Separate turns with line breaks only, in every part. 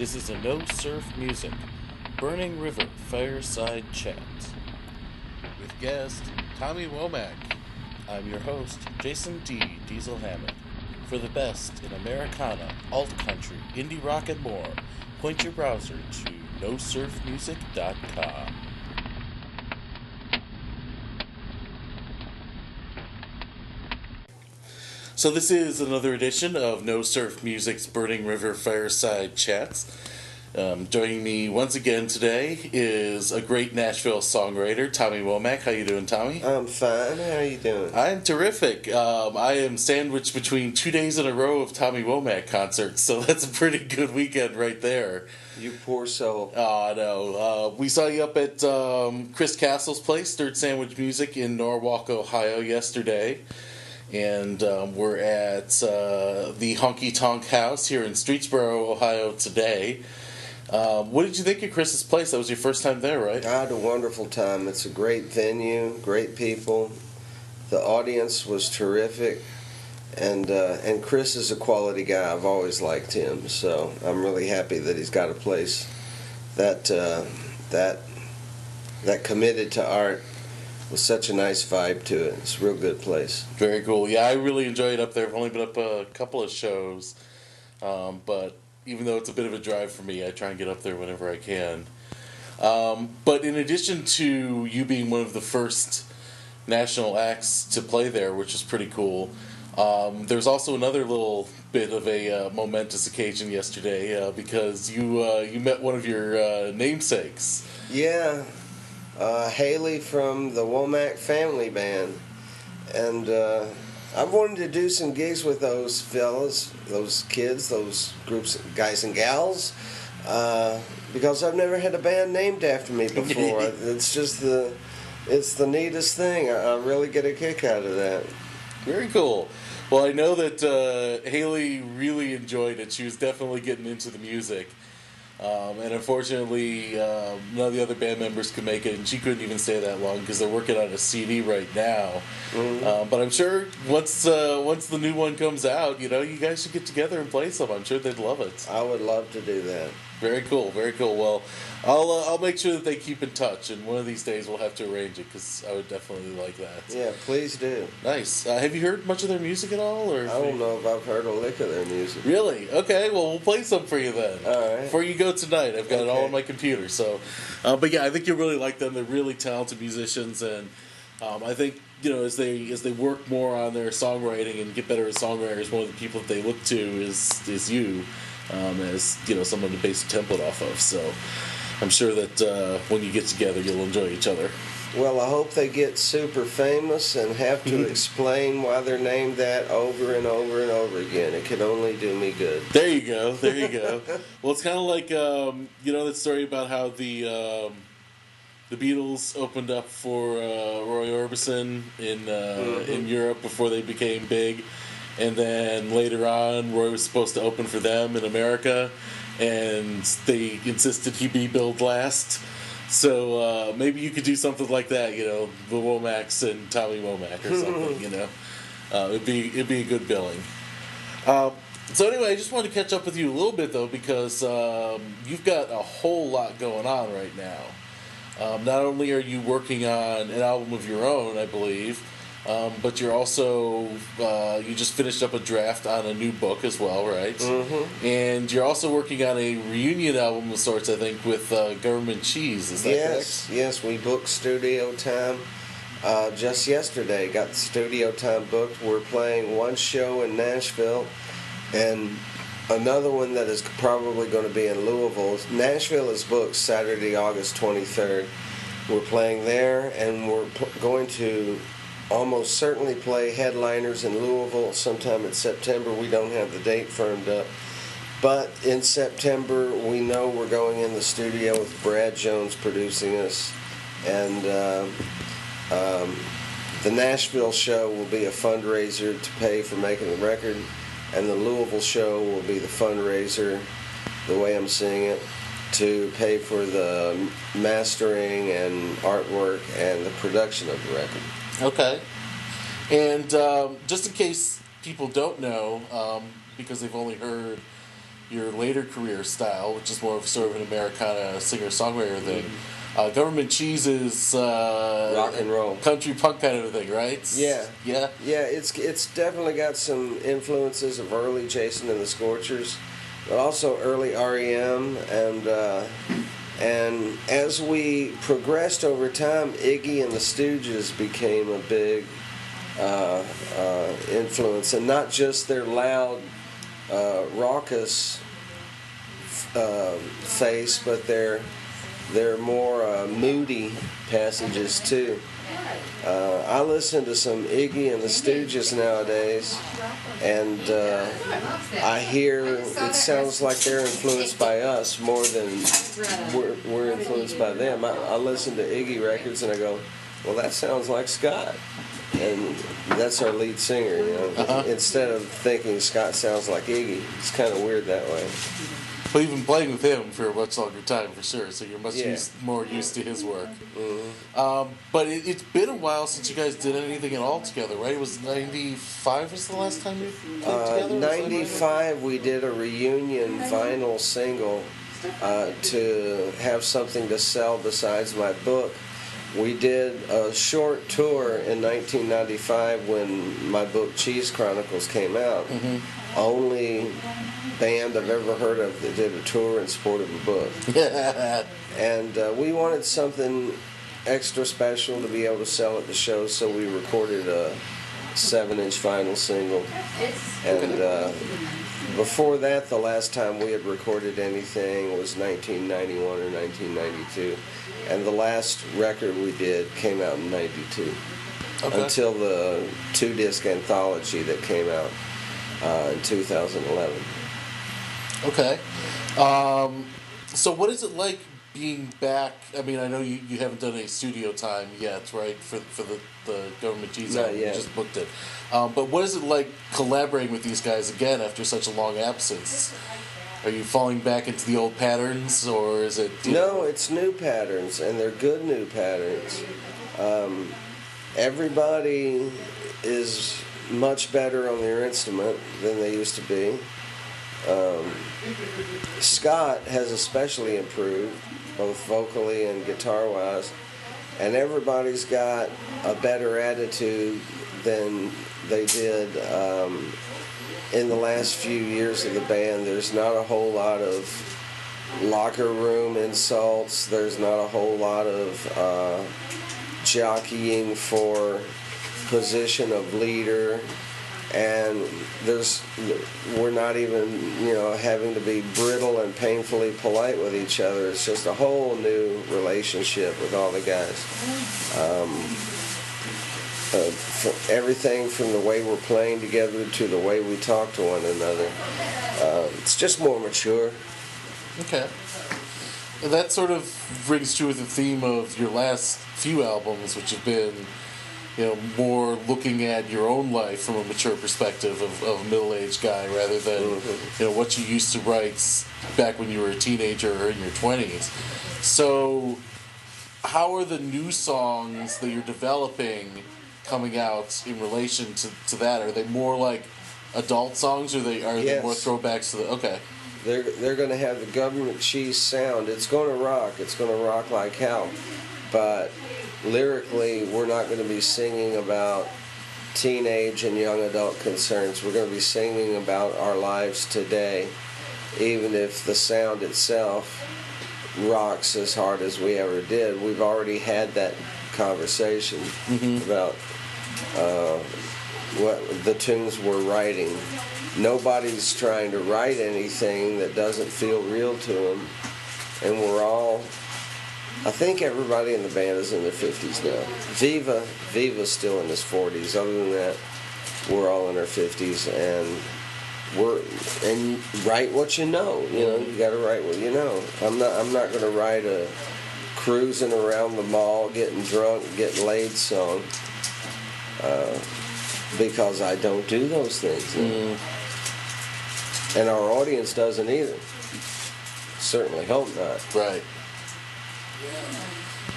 This is a No Surf Music, Burning River Fireside Chat. With guest Tommy Womack. I'm your host, Jason D. Diesel Hammond. For the best in Americana, alt country, indie rock, and more, point your browser to nosurfmusic.com. So this is another edition of No Surf Music's Burning River Fireside Chats. Joining me once again today is a great Nashville songwriter, Tommy Womack. How you doing, Tommy?
I'm fine. How are you doing?
I'm terrific. I am sandwiched between 2 days in a row of Tommy Womack concerts, so that's a pretty good weekend right there.
You poor soul.
Oh, I know. We saw you up at Chris Castle's place, Third Sandwich Music in Norwalk, Ohio yesterday. And we're at the Honky Tonk House here in Streetsboro, Ohio today. What did you think of Chris's place? That was your first time there, right?
I had a wonderful time. It's a great venue, great people. The audience was terrific. And Chris is a quality guy. I've always liked him. So I'm really happy that he's got a place that committed to art with such a nice vibe to it. It's a real good place.
Very cool. Yeah, I really enjoyed it up there. I've only been up a couple of shows, but even though it's a bit of a drive for me, I try and get up there whenever I can. But in addition to you being one of the first national acts to play there, which is pretty cool, there's also another little bit of a momentous occasion yesterday because you met one of your namesakes.
Yeah. Haley from the Womack family band, and I've wanted to do some gigs with those fellas, those kids, those groups, guys and gals, because I've never had a band named after me before. It's just it's the neatest thing. I really get a kick out of that.
Very cool. Well, I know that Haley really enjoyed it. She was definitely getting into the music. And unfortunately, none of the other band members could make it, and she couldn't even stay that long because they're working on a CD right now. Mm-hmm. But I'm sure once the new one comes out, you guys should get together and play some. I'm sure they'd love it.
I would love to do that.
Very cool, very cool. Well, I'll make sure that they keep in touch, and one of these days we'll have to arrange it because I would definitely like that.
Yeah, please do.
Nice. Have you heard much of their music at all? Or
I don't know if I've heard a lick of their music.
Really? Okay. Well, we'll play some for you then.
All right.
Before you go tonight, I've got it all on my computer. So, but yeah, I think you'll really like them. They're really talented musicians, and I think as they work more on their songwriting and get better as songwriters, one of the people that they look to is you. As someone to base a template off of. So I'm sure that when you get together, you'll enjoy each other.
Well, I hope they get super famous and have to explain why they're named that over and over and over again. It can only do me good.
There you go. There you go. Well, it's kind of like that story about how the Beatles opened up for Roy Orbison in Europe before they became big. And then later on, Roy was supposed to open for them in America, and they insisted he be billed last. So maybe you could do something like that, the Womacks and Tommy Womack or something, It'd be a good billing. So anyway, I just wanted to catch up with you a little bit, though, because you've got a whole lot going on right now. Not only are you working on an album of your own, I believe, but you're also, you just finished up a draft on a new book as well, right? Mm-hmm. And you're also working on a reunion album of sorts, I think, with Government Cheese, is that correct?
Yes, we booked studio time just yesterday. Got the studio time booked. We're playing one show in Nashville and another one that is probably going to be in Louisville. Nashville is booked Saturday, August 23rd. We're playing there, and we're going to almost certainly play headliners in Louisville sometime in September. We don't have the date firmed up. But in September, we know we're going in the studio with Brad Jones producing us. And the Nashville show will be a fundraiser to pay for making the record. And the Louisville show will be the fundraiser, the way I'm seeing it, to pay for the mastering and artwork and the production of the record.
Okay. And just in case people don't know, because they've only heard your later career style, which is more of sort of an Americana singer-songwriter thing. Government Cheese is
rock and roll,
country punk kind of a thing, right?
Yeah,
yeah.
It's definitely got some influences of early Jason and the Scorchers, but also early REM, and as we progressed over time, Iggy and the Stooges became a big influence, and not just their loud, raucous face, but their more moody passages too. I listen to some Iggy and the Stooges nowadays, and I hear it sounds like they're influenced by us more than we're influenced by them. I listen to Iggy records and I go, well, that sounds like Scott. And that's our lead singer, you know. Instead of thinking Scott sounds like Iggy, it's kind of weird that way.
But you've been playing with him for a much longer time, for sure, so you're much more used to his work. But it's been a while since you guys did anything at all together, right? It was 95 was the last time you played together?
95, we did a reunion vinyl single to have something to sell besides my book. We did a short tour in 1995 when my book Cheese Chronicles came out. Only band I've ever heard of that did a tour in support of a book. And we wanted something extra special to be able to sell at the show, so we recorded a 7-inch vinyl single. And before that, the last time we had recorded anything was 1991 or 1992. And the last record we did came out in 92. Until the 2-disc anthology that came out in 2011.
Okay. So what is it like being back? I mean, I know you haven't done any studio time yet, right, for the Government Cheese album. You just booked it. But what is it like collaborating with these guys again after such a long absence? Are you falling back into the old patterns, or is it...
No, it's new patterns, and they're good new patterns. Everybody is much better on their instrument than they used to be. Scott has especially improved, both vocally and guitar-wise, and everybody's got a better attitude than they did in the last few years of the band. There's not a whole lot of locker room insults. There's not a whole lot of jockeying for position of leader, and we're not even having to be brittle and painfully polite with each other. It's just a whole new relationship with all the guys. Everything from the way we're playing together to the way we talk to one another. It's just more mature.
Okay. And that sort of rings true with the theme of your last few albums, which have been, more looking at your own life from a mature perspective of a middle-aged guy rather than, what you used to write back when you were a teenager or in your 20s. So how are the new songs that you're developing coming out in relation to that? Are they more like adult songs, or are they more throwbacks to the... Okay.
They're going to have the Government Cheese sound. It's going to rock. It's going to rock like hell. But lyrically, we're not going to be singing about teenage and young adult concerns. We're going to be singing about our lives today, even if the sound itself rocks as hard as we ever did. We've already had that conversation about what the tunes we're writing. Nobody's trying to write anything that doesn't feel real to them, and we're all... I think everybody in the band is in their 50s now. Viva's still in his 40s. Other than that, we're all in our 50s, and write what you know. You got to write what you know. I'm not going to write a cruising around the mall, getting drunk, getting laid song, because I don't do those things. And our audience doesn't either. Certainly hope not.
Right.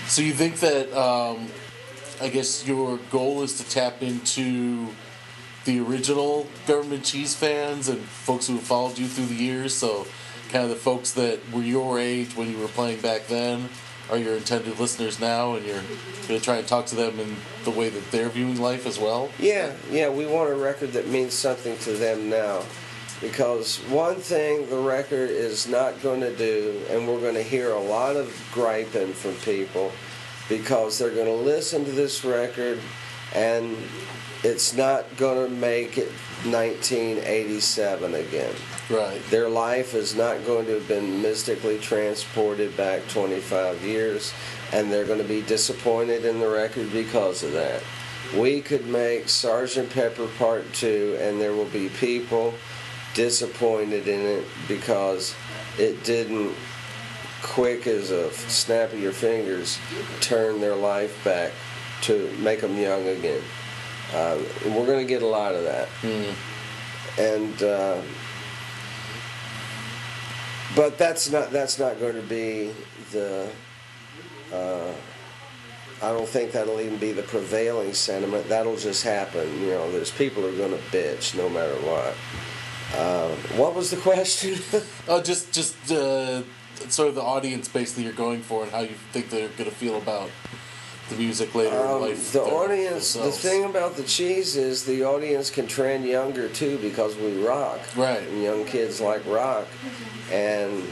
So you think that, I guess your goal is to tap into the original Government Cheese fans and folks who have followed you through the years. So, kind of the folks that were your age when you were playing back then are your intended listeners now, and you're going to try and talk to them in the way that they're viewing life as well?
Yeah, we want a record that means something to them now. Because one thing the record is not going to do, and we're going to hear a lot of griping from people, because they're going to listen to this record and it's not going to make it 1987 again.
Right.
Their life is not going to have been mystically transported back 25 years, and they're going to be disappointed in the record because of that. We could make Sgt. Pepper Part 2, and there will be people disappointed in it because it didn't, quick as a snap of your fingers, turn their life back to make them young again. We're going to get a lot of that. And but that's not going to be the I don't think that'll even be the prevailing sentiment. That'll just happen. You know, there's people who are going to bitch no matter what. What was the question?
Just sort of the audience basically you're going for, and how you think they're going to feel about the music later in life.
The audience, themselves. The thing about the Cheese is the audience can trend younger too, because we rock.
Right.
And young kids like rock. And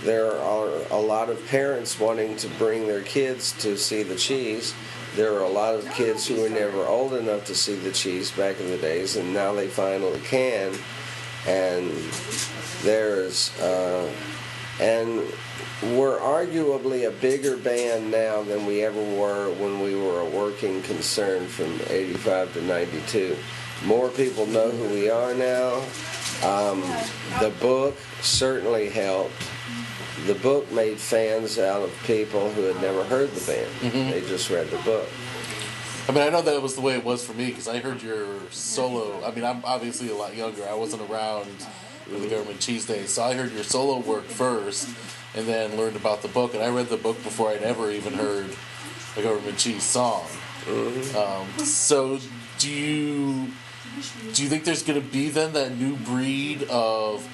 there are a lot of parents wanting to bring their kids to see the Cheese. There are a lot of kids who were never old enough to see the Cheese back in the days, and now they finally can. And there's and we're arguably a bigger band now than we ever were when we were a working concern from 85 to 92. More people know who we are now. The book certainly helped. The book made fans out of people who had never heard the band. Mm-hmm. They just read the book.
I mean, I know that was the way it was for me, because I heard your solo. I mean, I'm obviously a lot younger. I wasn't around in the Government Cheese days, so I heard your solo work first, and then learned about the book. And I read the book before I'd ever even heard a Government Cheese song. Mm-hmm. So, do you think there's going to be then that new breed of,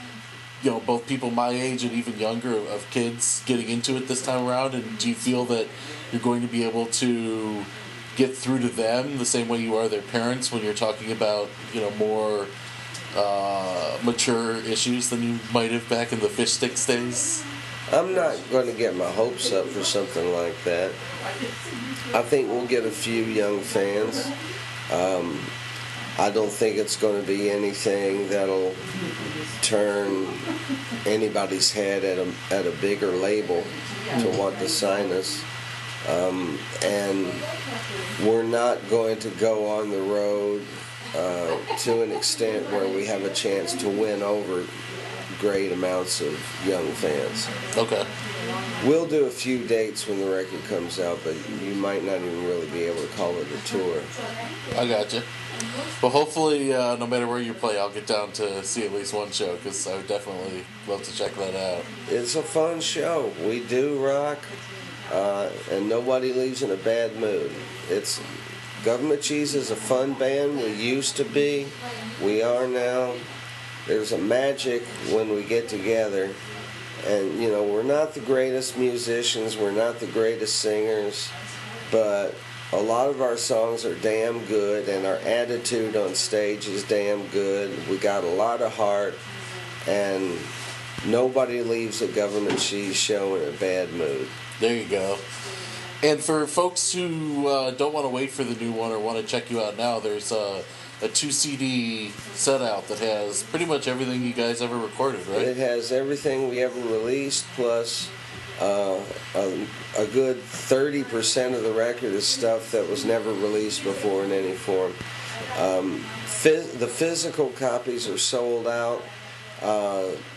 you know, both people my age and even younger, of kids getting into it this time around? And do you feel that you're going to be able to get through to them the same way you are their parents when you're talking about, you know, more mature issues than you might have back in the Fish Sticks days?
I'm not going to get my hopes up for something like that. I think we'll get a few young fans. I don't think it's going to be anything that'll turn anybody's head at a bigger label to want to sign us. And we're not going to go on the road to an extent where we have a chance to win over great amounts of young fans.
Okay.
We'll do a few dates when the record comes out, but you might not even really be able to call it a tour.
I gotcha. Well, hopefully, no matter where you play, I'll get down to see at least one show, because I would definitely love to check that out.
It's a fun show. We do rock, and nobody leaves in a bad mood. It's Government Cheese is a fun band. We used to be. We are now. There's a magic when we get together. And, you know, we're not the greatest musicians. We're not the greatest singers. But a lot of our songs are damn good, and our attitude on stage is damn good. We got a lot of heart, and nobody leaves a Government Cheese show in a bad mood.
There you go. And for folks who don't want to wait for the new one or want to check you out now, there's a 2-CD set out that has pretty much everything you guys ever recorded, right?
It has everything we ever released, plus a good 30% of the record is stuff that was never released before in any form. The physical copies are sold out.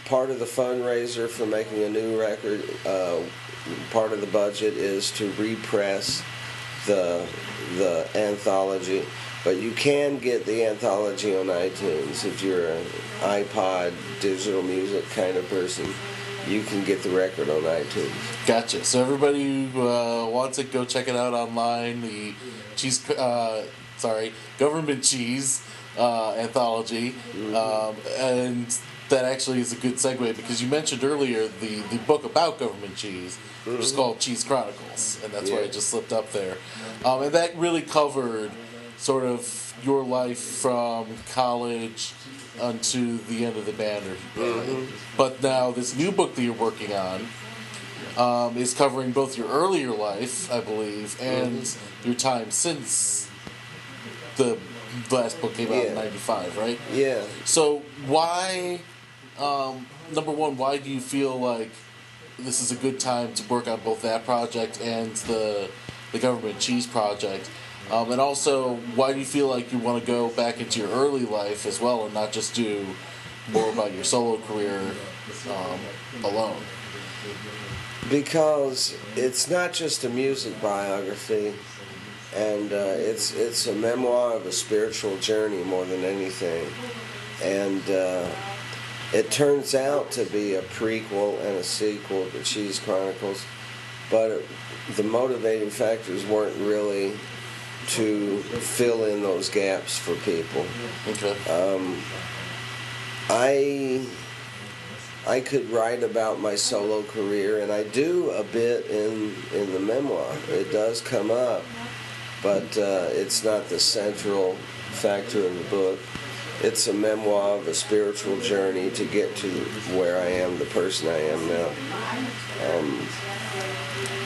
Part of the fundraiser for making a new record, part of the budget is to repress the anthology. But you can get the anthology on iTunes if you're an iPod digital music kind of person. you can get the record on iTunes.
Gotcha. So everybody who wants it, go check it out online. The Government Cheese anthology, and that actually is a good segue because you mentioned earlier the book about government cheese, which is called Cheese Chronicles, and that's why I just slipped up there. And that really covered sort of your life from college unto the end of the band. But now this new book that you're working on is covering both your earlier life, I believe, and your time since the last book came out in '95, right?
Yeah.
So why, number one, why do you feel like this is a good time to work on both that project and the Government Cheese project? And also, why do you feel like you want to go back into your early life as well and not just do more about your solo career alone?
Because it's not just a music biography, and it's a memoir of a spiritual journey more than anything. And it turns out to be a prequel and a sequel to Cheese Chronicles, but the motivating factors weren't really to fill in those gaps for people.
Okay.
I could write about my solo career, and I do a bit in the memoir. It does come up, but it's not the central factor of the book. It's a memoir of a spiritual journey to get to where I am, the person I am now.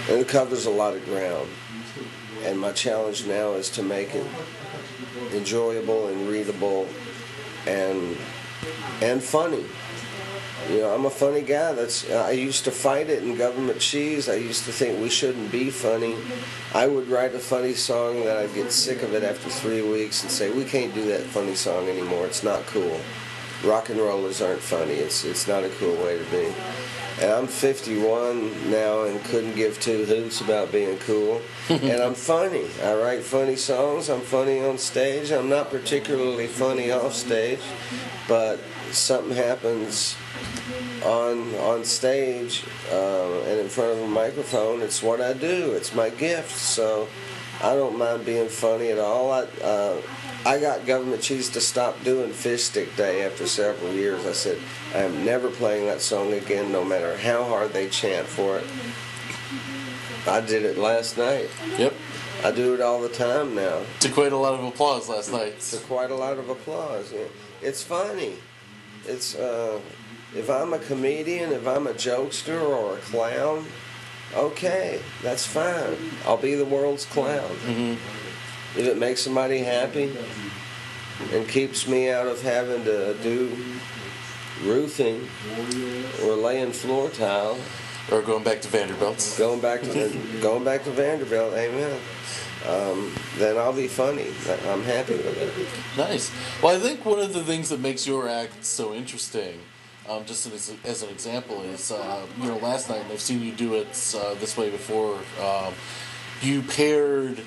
And it covers a lot of ground. And my challenge now is to make it enjoyable and readable and funny. You know, I'm a funny guy. I used to fight it in Government Cheese. I used to think we shouldn't be funny. I would write a funny song that I'd get sick of it after 3 weeks and say, we can't do that funny song anymore. It's not cool. Rock and rollers aren't funny. It's not a cool way to be. And I'm 51 now and couldn't give two hoots about being cool. And I'm funny. I write funny songs. I'm funny on stage. I'm not particularly funny off stage, but something happens on stage and in front of a microphone. It's what I do. It's my gift. So I don't mind being funny at all. I got Government Cheese to stop doing Fish Stick Day after several years. I said, I am never playing that song again, no matter how hard they chant for it. I did it last night.
Yep.
I do it all the time now.
To quite a lot of applause last night.
To quite a lot of applause. Yeah. It's funny. It's if I'm a comedian, if I'm a jokester or a clown, okay, that's fine. I'll be the world's clown. If it makes somebody happy and keeps me out of having to do roofing or laying floor tile,
or going back to Vanderbilt.
Going back to Vanderbilt, amen. Then I'll be funny. I'm happy with it.
Nice. Well, I think one of the things that makes your act so interesting, just as an example, is last night, and I've seen you do it this way before. You paired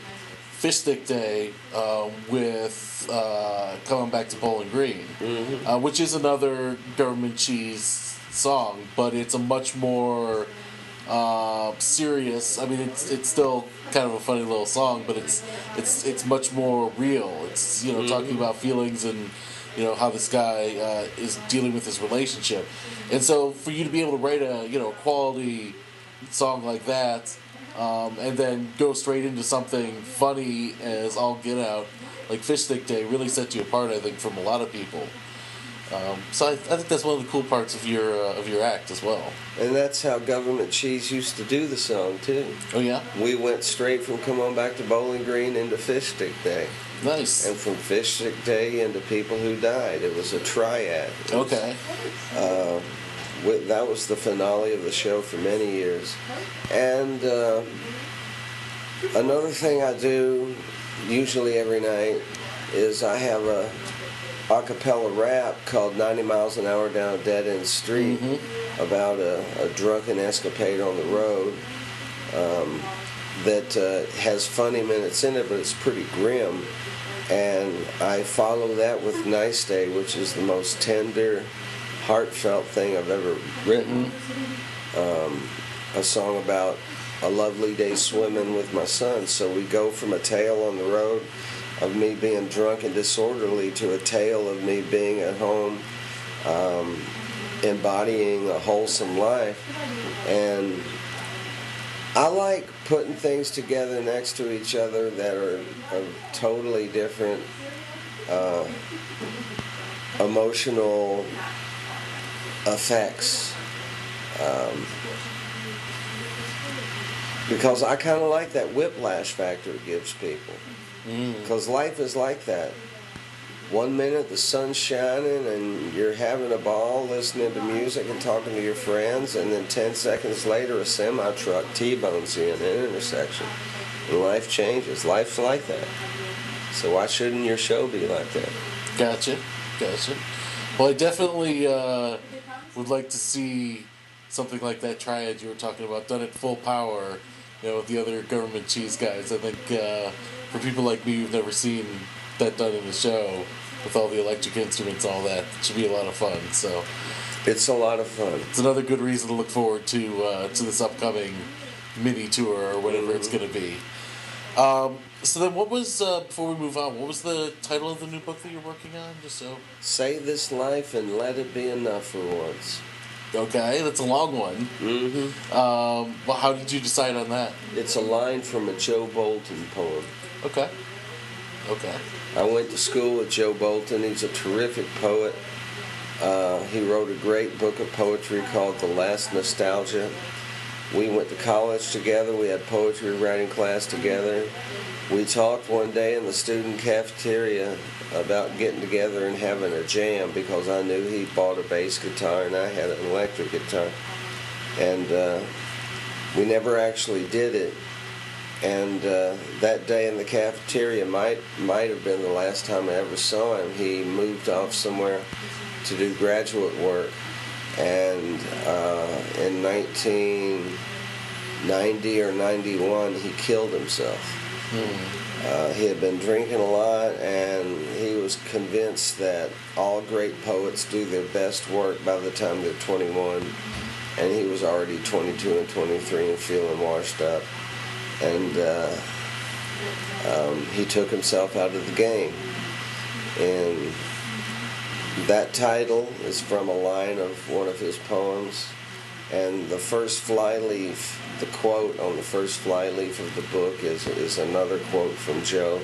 Fish Stick Day with Coming Back to Bowling Green, which is another Government Cheese song, but it's a much more serious. I mean, it's still kind of a funny little song, but it's much more real. It's talking about feelings and how this guy is dealing with his relationship, and so for you to be able to write a quality song like that. And then go straight into something funny as all get out, like Fish Stick Day, really sets you apart, I think, from a lot of people. So I think that's one of the cool parts of your act as well.
And that's how Government Cheese used to do the song too.
Oh yeah.
We went straight from Come On Back to Bowling Green into Fish Stick Day.
Nice.
And from Fish Stick Day into People Who Died. It was a triad.
Okay.
That was the finale of the show for many years. And another thing I do, usually every night, is I have a cappella rap called 90 Miles an Hour Down a Dead-End Street about a drunken escapade on the road that has funny minutes in it, but it's pretty grim. And I follow that with Nice Day, which is the most tender, heartfelt thing I've ever written. a song about a lovely day swimming with my son. So we go from a tale on the road of me being drunk and disorderly to a tale of me being at home, embodying a wholesome life. And I like putting things together next to each other that are totally different emotional effects. Because I kind of like that whiplash factor it gives people. Because life is like that. 1 minute the sun's shining and you're having a ball listening to music and talking to your friends, and then 10 seconds later a semi-truck T-bones you in an intersection. And life changes. Life's like that. So why shouldn't your show be like that?
Gotcha. Well, I definitely would like to see something like that triad you were talking about done at full power, with the other government cheese guys. I think for people like me who've never seen that done in the show with all the electric instruments and all that, it should be a lot of fun. So
it's a lot of fun.
It's another good reason to look forward to this upcoming mini tour or whatever it's going to be. So then what was, before we move on, what was the title of the new book that you're working on? Just so.
Save This Life and Let It Be Enough for Once.
Okay, that's a long one. Well, how did you decide on that?
It's a line from a Joe Bolton poem.
Okay.
I went to school with Joe Bolton. He's a terrific poet. He wrote a great book of poetry called The Last Nostalgia. We went to college together. We had poetry writing class together. We talked one day in the student cafeteria about getting together and having a jam, because I knew he bought a bass guitar and I had an electric guitar. And we never actually did it. And that day in the cafeteria might have been the last time I ever saw him. He moved off somewhere to do graduate work. And in 1990 or 91, he killed himself. He had been drinking a lot, and he was convinced that all great poets do their best work by the time they're 21. And he was already 22 and 23 and feeling washed up. And he took himself out of the game. And that title is from a line of one of his poems. And the first flyleaf, the quote on the first flyleaf of the book is another quote from Joe,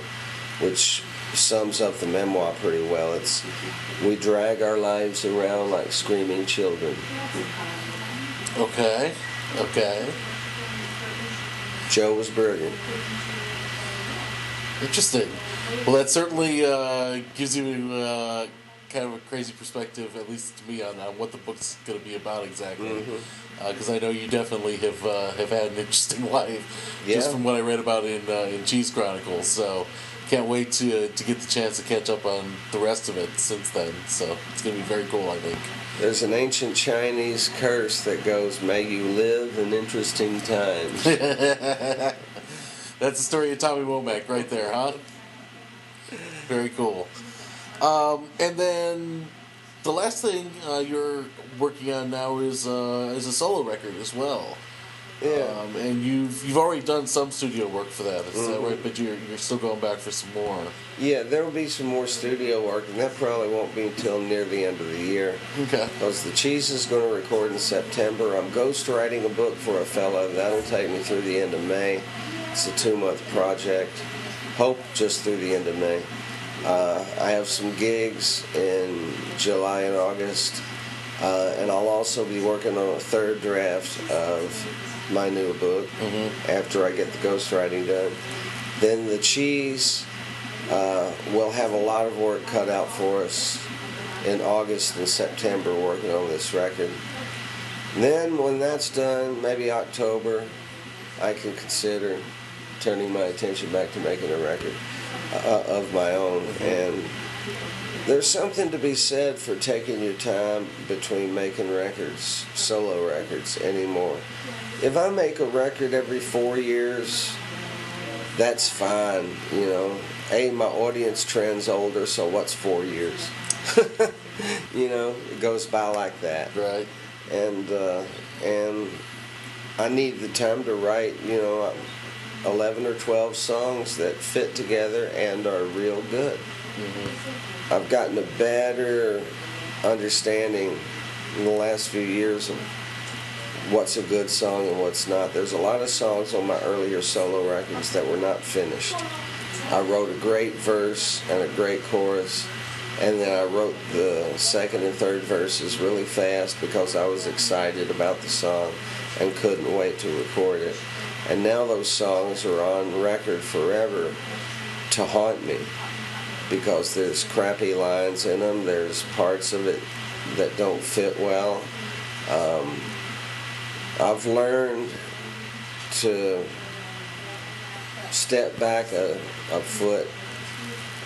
which sums up the memoir pretty well. It's, "We drag our lives around like screaming children."
Okay.
Joe was brilliant.
Interesting. Well, that certainly gives you kind of a crazy perspective, at least to me, on what the book's going to be about exactly. Because I know you definitely have had an interesting life, just from what I read about in Cheese Chronicles. So can't wait to get the chance to catch up on the rest of it since then. So it's going to be very cool, I think.
There's an ancient Chinese curse that goes, "May you live in interesting times."
That's the story of Tommy Womack right there, huh? Very cool. And then the last thing you're working on now is a solo record as well.
Yeah.
And you've already done some studio work for that, is that right? But you're still going back for some more.
Yeah, there will be some more studio work, and that probably won't be until near the end of the year.
Okay.
Because the Cheese is going to record in September. I'm ghostwriting a book for a fellow. That'll take me through the end of May. It's a 2-month project. Hope just through the end of May. I have some gigs in July and August. And I'll also be working on a third draft of my new book after I get the ghostwriting done. Then the Cheese will have a lot of work cut out for us in August and September working on this record. And then when that's done, maybe October, I can consider turning my attention back to making a record of my own. And there's something to be said for taking your time between making records, solo records, anymore. If I make a record every 4 years, that's fine, my audience trend's older, so what's 4 years? It goes by like that.
Right.
And and I need the time to write, 11 or 12 songs that fit together and are real good. Mm-hmm. I've gotten a better understanding in the last few years of what's a good song and what's not. There's a lot of songs on my earlier solo records that were not finished. I wrote a great verse and a great chorus, and then I wrote the second and third verses really fast because I was excited about the song and couldn't wait to record it. And now those songs are on record forever to haunt me because there's crappy lines in them, there's parts of it that don't fit well. I've learned to step back a foot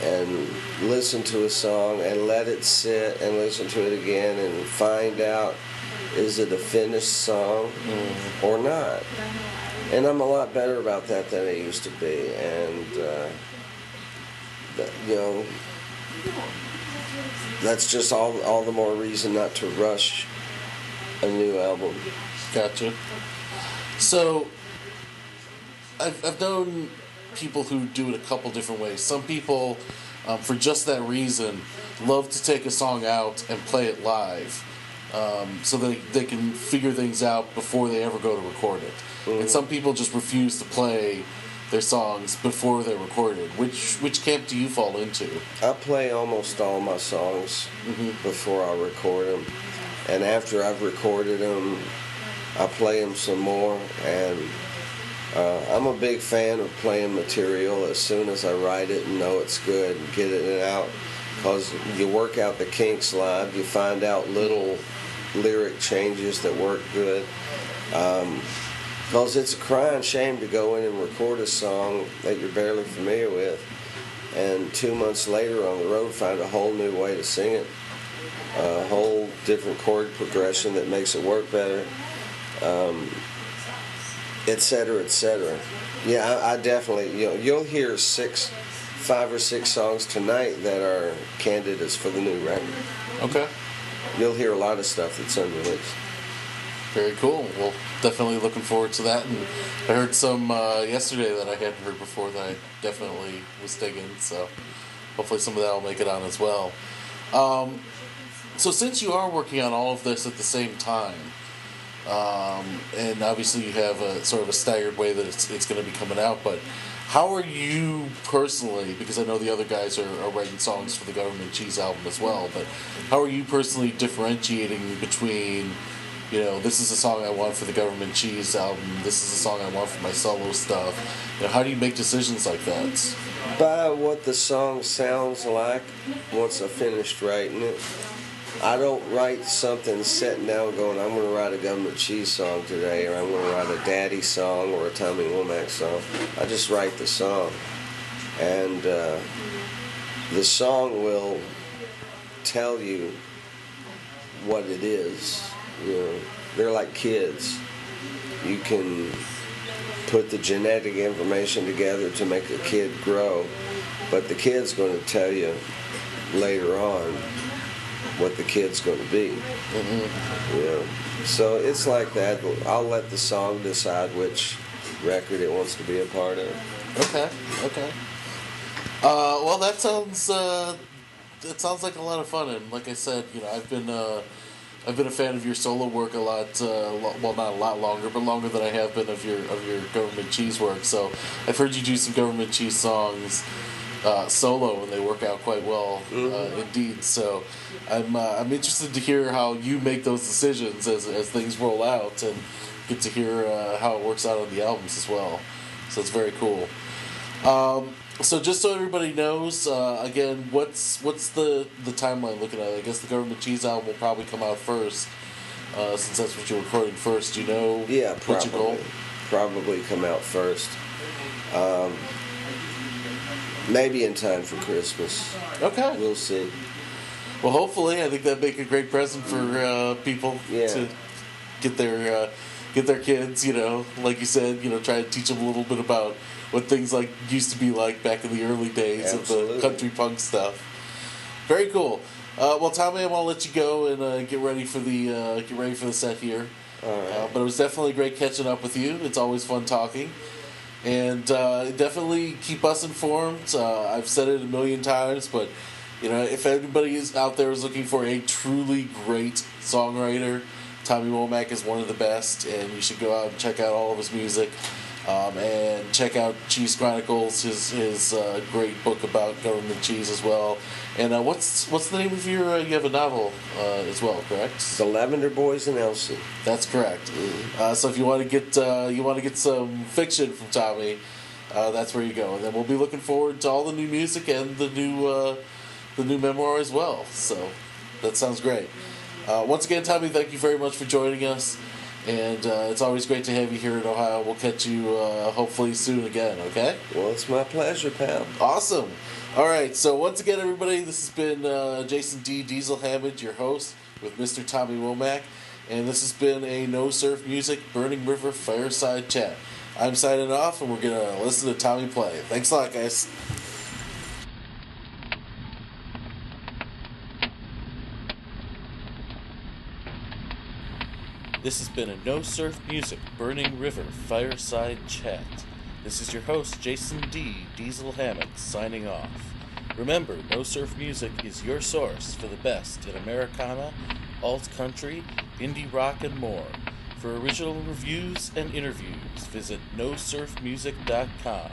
and listen to a song and let it sit and listen to it again and find out, is it a finished song or not? And I'm a lot better about that than I used to be. And, that's just all the more reason not to rush a new album.
Gotcha. So, I've known people who do it a couple different ways. Some people, for just that reason, love to take a song out and play it live, so they can figure things out before they ever go to record it. Mm-hmm. And some people just refuse to play their songs before they're recorded. Which camp do you fall into?
I play almost all my songs before I record them, and after I've recorded them, I play them some more. And I'm a big fan of playing material as soon as I write it and know it's good and get it out, because you work out the kinks live. You find out little lyric changes that work good. Because it's a crying shame to go in and record a song that you're barely familiar with, and 2 months later on the road find a whole new way to sing it, a whole different chord progression that makes it work better, etc., etc. Yeah, I definitely, you'll hear 5 or 6 songs tonight that are candidates for the new record.
Okay.
You'll hear a lot of stuff that's unreleased.
Very cool. Well, definitely looking forward to that. And I heard some yesterday that I hadn't heard before that I definitely was digging. So hopefully some of that will make it on as well. So since you are working on all of this at the same time, and obviously you have a sort of a staggered way that it's going to be coming out, but how are you personally, because I know the other guys are writing songs for the Government Cheese album as well, but how are you personally differentiating between, this is a song I want for the Government Cheese album, this is a song I want for my solo stuff? How do you make decisions like that?
By what the song sounds like once I finished writing it. I don't write something sitting down going, I'm going to write a Government Cheese song today, or I'm going to write a Daddy song or a Tommy Womack song. I just write the song. And the song will tell you what it is. They're like kids. You can put the genetic information together to make a kid grow, but the kid's going to tell you later on what the kid's going to be. So it's like that. I'll let the song decide which record it wants to be a part of.
Okay. Well, that sounds like a lot of fun. And like I said, I've been a fan of your solo work a lot. Well, not a lot longer, but longer than I have been of your Government Cheese work. So I've heard you do some Government Cheese songs solo, and they work out quite well indeed. So I'm interested to hear how you make those decisions as things roll out, and get to hear how it works out on the albums as well. So it's very cool. So just so everybody knows, again, what's the timeline looking at? I guess the Government Cheese album will probably come out first, since that's what you're recording first. Do you know?
Yeah,
what's your goal?
Probably come out first. Maybe in time for Christmas.
Okay.
We'll see.
Well, hopefully, I think that'd make a great present for people to get their kids. Like you said, try to teach them a little bit about what things like used to be like back in the early days of the country punk stuff. Very cool. Well, Tommy, I want to let you go and get ready for the set here.
All right.
But it was definitely great catching up with you. It's always fun talking. And definitely keep us informed. I've said it a million times, but if anybody is out there is looking for a truly great songwriter, Tommy Womack is one of the best, and you should go out and check out all of his music. And check out Cheese Chronicles, his great book about government cheese as well. And what's the name of your? You have a novel as well, correct?
The Lavender Boys and Elsie.
That's correct. So if you want to get some fiction from Tommy, that's where you go. And then we'll be looking forward to all the new music and the new memoir as well. So that sounds great. Once again, Tommy, thank you very much for joining us. And it's always great to have you here in Ohio. We'll catch you hopefully soon again, okay?
Well, it's my pleasure, pal.
Awesome. All right, so once again, everybody, this has been Jason D. Diesel Hammond, your host, with Mr. Tommy Womack. And this has been a No Surf Music Burning River Fireside Chat. I'm signing off, and we're going to listen to Tommy play. Thanks a lot, guys. This has been a No Surf Music Burning River Fireside Chat. This is your host, Jason D. Diesel Hammond, signing off. Remember, No Surf Music is your source for the best in Americana, alt country, indie rock, and more. For original reviews and interviews, visit nosurfmusic.com.